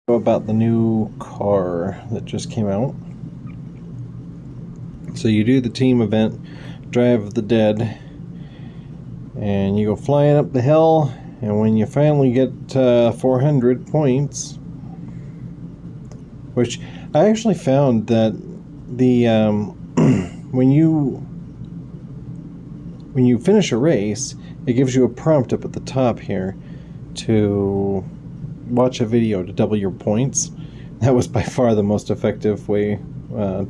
About the new car that just came out. So you do the team event, Drive of the Dead, and you go flying up the hill, and when you finally get 400 points, which I actually found that the when you finish a race, it gives you a prompt up at the top here to watch a video to double your points. That was by far the most effective way,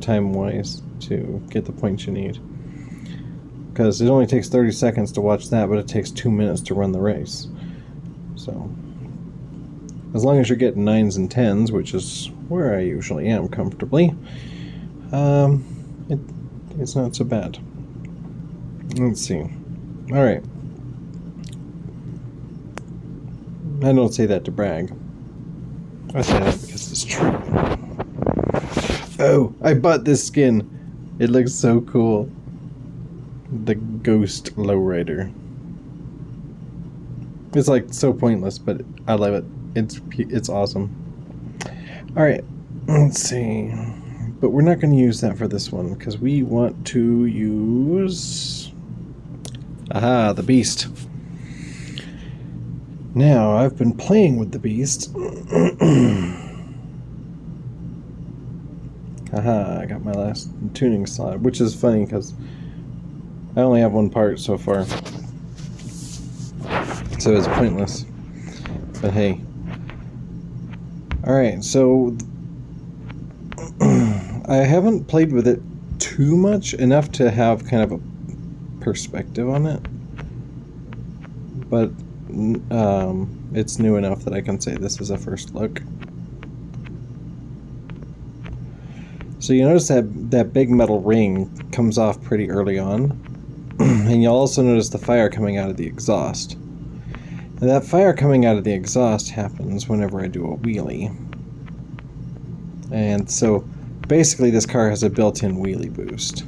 time-wise, to get the points you need. Because it only takes 30 seconds to watch that, but it takes 2 minutes to run the race. So, as long as you're getting 9s and 10s, which is where I usually am comfortably, it's not so bad. Let's see. Alright. I don't say that to brag. I say that because it's true. Oh, I bought this skin. It looks so cool. The Ghost Lowrider. It's like so pointless, but I love it. It's awesome. Alright, let's see. But we're not going to use that for this one, because we want to use... Aha, the Beast. Now, I've been playing with the Beast. Haha, I got my last tuning slot, which is funny because I only have one part so far. So it's pointless. But hey. Alright, so I haven't played with it too much, enough to have kind of a perspective on it. But it's new enough that I can say this is a first look. So you notice that big metal ring comes off pretty early on, and you'll also notice the fire coming out of the exhaust. And that fire coming out of the exhaust happens whenever I do a wheelie. And so basically this car has a built-in wheelie boost.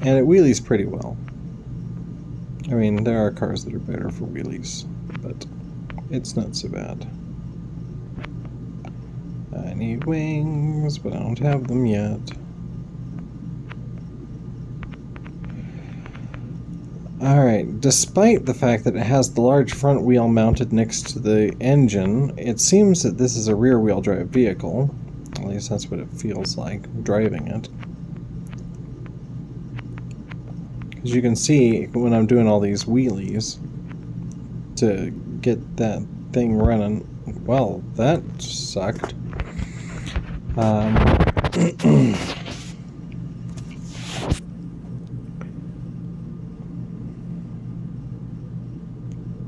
And it wheelies pretty well. I mean, there are cars that are better for wheelies, but it's not so bad. I need wings, but I don't have them yet. Alright, despite the fact that it has the large front wheel mounted next to the engine, it seems that this is a rear-wheel drive vehicle. At least that's what it feels like, driving it. As you can see, when I'm doing all these wheelies to get that thing running, well, that sucked.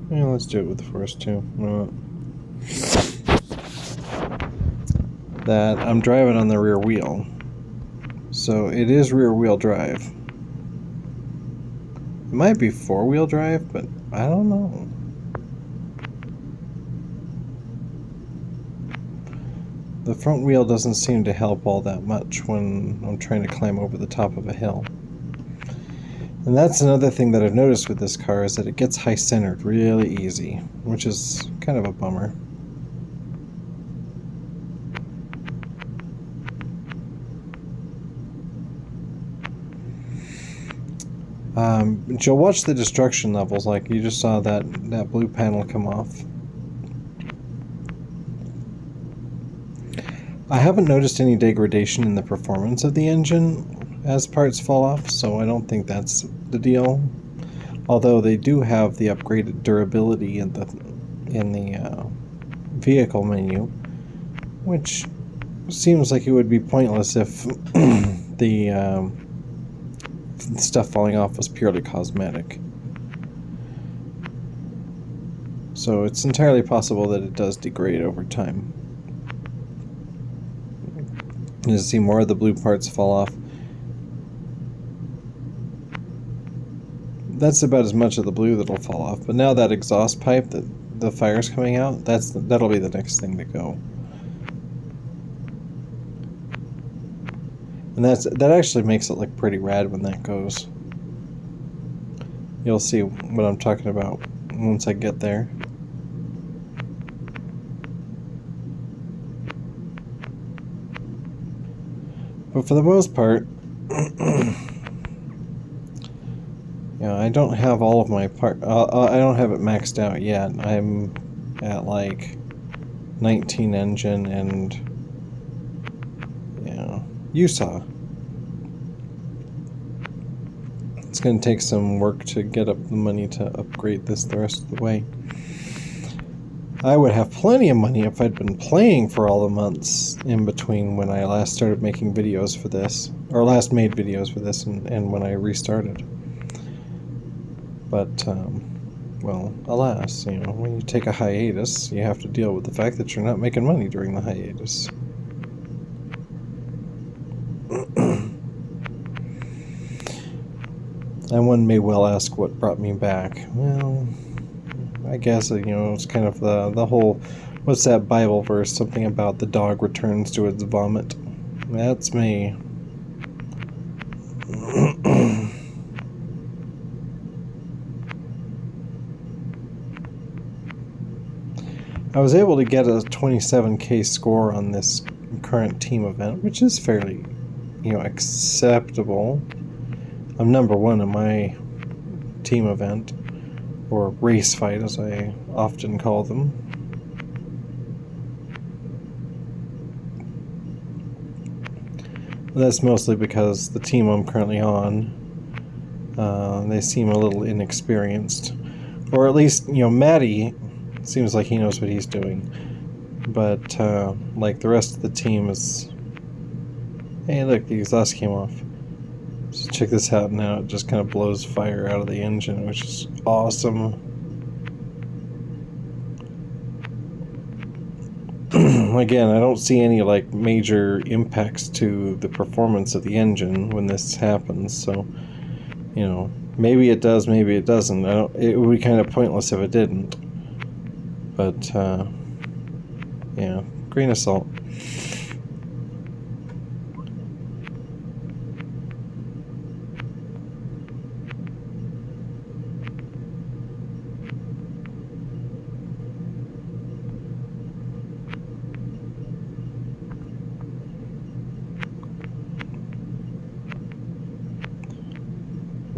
Yeah, let's do it with the first two. That I'm driving on the rear wheel. So it is rear wheel drive. It might be four-wheel drive, but I don't know. The front wheel doesn't seem to help all that much when I'm trying to climb over the top of a hill. And that's another thing that I've noticed with this car, is that it gets high-centered really easy, which is kind of a bummer. But you'll watch the destruction levels, like you just saw that blue panel come off. I haven't noticed any degradation in the performance of the engine as parts fall off, so I don't think that's the deal. Although they do have the upgraded durability in the vehicle menu, which seems like it would be pointless if the stuff falling off was purely cosmetic. So it's entirely possible that it does degrade over time. You see more of the blue parts fall off. That's about as much of the blue that'll fall off. But now that exhaust pipe that the fire's coming out, that'll be the next thing to go. And that actually makes it look pretty rad when that goes. You'll see what I'm talking about once I get there. But for the most part, I don't have all of my part. I don't have it maxed out yet. I'm at like 19 engine and you saw. It's going to take some work to get up the money to upgrade this the rest of the way. I would have plenty of money if I'd been playing for all the months in between when I last started making videos for this, or last made videos for this, and when I restarted. But, well, alas, when you take a hiatus, you have to deal with the fact that you're not making money during the hiatus. And one may well ask what brought me back. Well, I guess, it's kind of the whole, what's that Bible verse? Something about the dog returns to its vomit. That's me. I was able to get a 27k score on this current team event, which is fairly, acceptable. I'm number one in my team event, or race fight as I often call them. That's mostly because the team I'm currently on, they seem a little inexperienced. Or at least, Matty seems like he knows what he's doing. But, like the rest of the team is... Hey, look, the exhaust came off. So check this out now. It just kind of blows fire out of the engine, which is awesome. Again, I don't see any major impacts to the performance of the engine when this happens. So, maybe it does, maybe it doesn't. It would be kind of pointless if it didn't. But, grain of salt.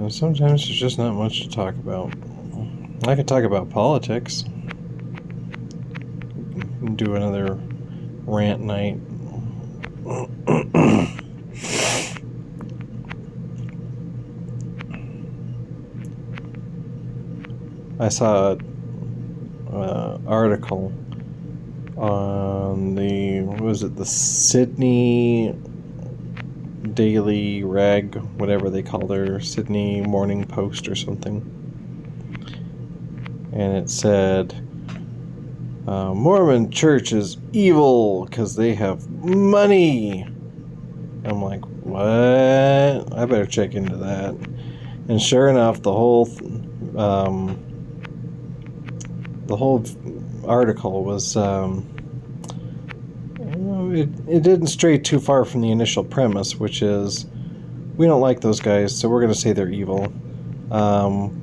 Sometimes there's just not much to talk about. I could talk about politics. Do another rant night. I saw an article on the Sydney Daily Rag, whatever they call their Sydney Morning Post or something. And it said, Mormon church is evil because they have money. I'm like, what? I better check into that. And sure enough, the whole article was, it didn't stray too far from the initial premise, which is, we don't like those guys, so we're going to say they're evil.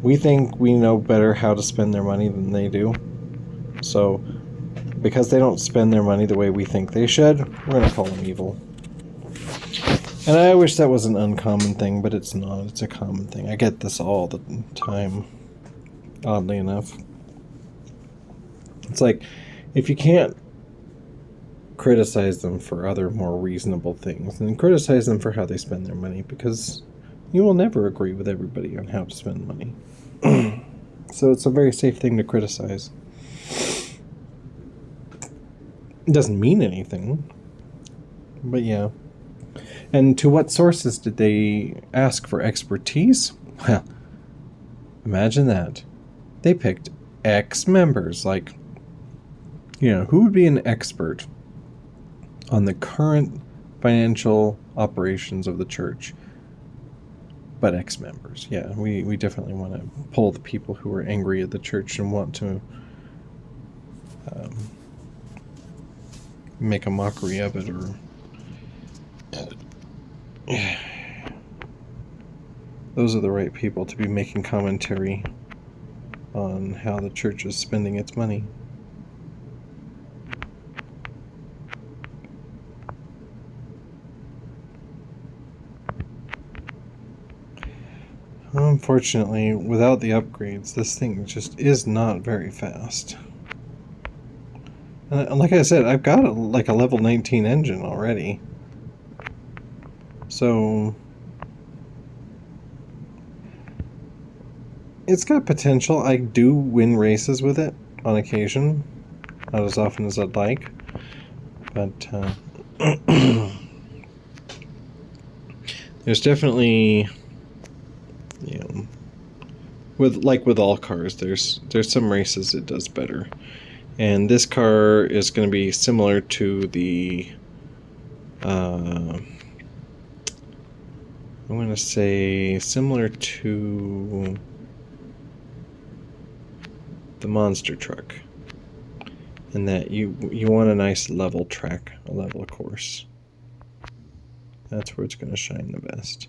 We think we know better how to spend their money than they do. So, because they don't spend their money the way we think they should, we're going to call them evil. And I wish that was an uncommon thing, but it's not. It's a common thing. I get this all the time, oddly enough. It's like, if you can't criticize them for other more reasonable things, then criticize them for how they spend their money, because you will never agree with everybody on how to spend money. So it's a very safe thing to criticize. It doesn't mean anything, but yeah. And to what sources did they ask for expertise? Well, imagine that. They picked ex-members, who would be an expert on the current financial operations of the church? But ex-members. Yeah, we definitely want to pull the people who are angry at the church and want to make a mockery of it, or those are the right people to be making commentary on how the church is spending its money. Unfortunately, without the upgrades, this thing just is not very fast. And like I said, I've got a level 19 engine already. So it's got potential. I do win races with it on occasion. Not as often as I'd like. But there's definitely, you know, with all cars, there's some races it does better. And this car is going to be similar to the I want to say similar to the monster truck, in that you want a nice level track, a level course. That's where it's going to shine the best,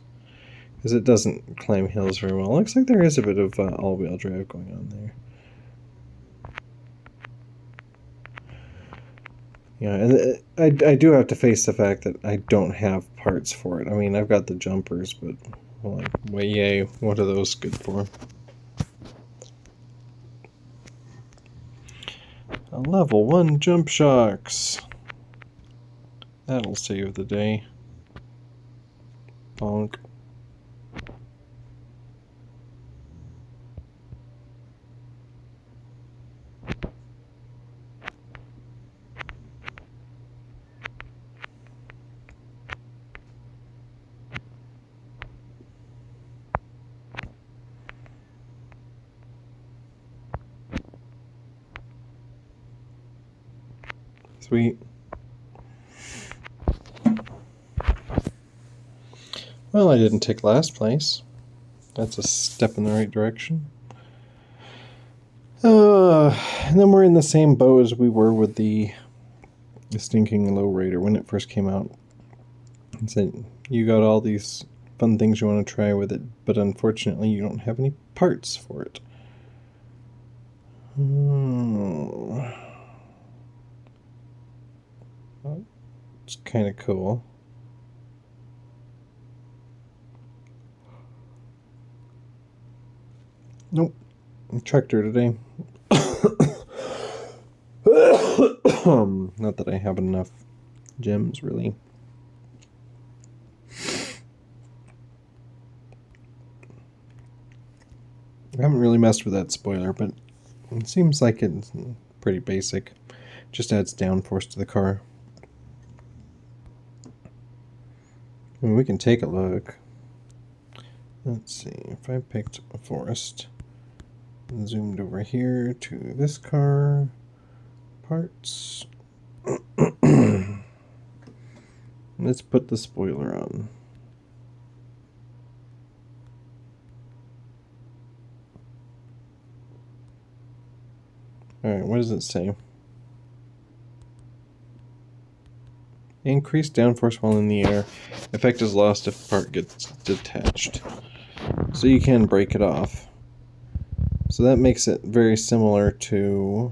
because it doesn't climb hills very well. It looks like there is a bit of all-wheel drive going on there. Yeah, and I do have to face the fact that I don't have parts for it. I mean, I've got the jumpers, but well, yay, what are those good for? A level 1 jump shocks. That'll save the day. Bonk. Sweet. Well, I didn't take last place. That's a step in the right direction. And then we're in the same boat as we were with the stinking lowrider when it first came out. It said, you got all these fun things you want to try with it, but unfortunately you don't have any parts for it. It's kind of cool. Nope. Tractor today. Not that I have enough gems, really. I haven't really messed with that spoiler, but it seems like it's pretty basic. Just adds downforce to the car. I mean, we can take a look. Let's see, if I picked a forest and zoomed over here to this car, parts. Let's put the spoiler on. Alright, what does it say? Increased downforce while in the air. Effect is lost if part gets detached. So you can break it off. So that makes it very similar to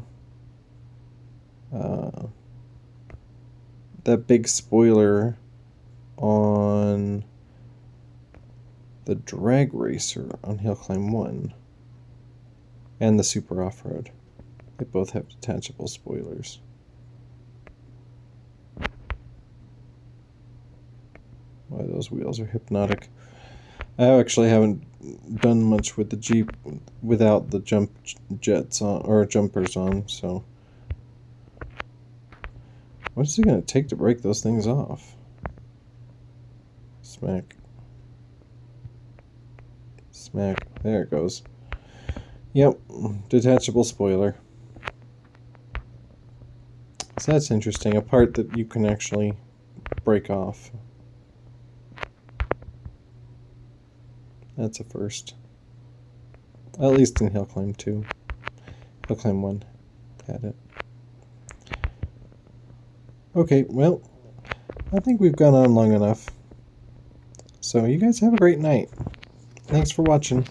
that big spoiler on the drag racer on Hill Climb 1 and the Super Off-Road. They both have detachable spoilers. Why those wheels are hypnotic. I actually haven't done much with the Jeep without the jump jets on, or jumpers on, so what's it going to take to break those things off? Smack. Smack. There it goes. Yep, detachable spoiler. So that's interesting, a part that you can actually break off. That's a first. At least in Hill Climb 2. Hill Climb 1 had it. Okay, well, I think we've gone on long enough. So you guys have a great night. Thanks for watching.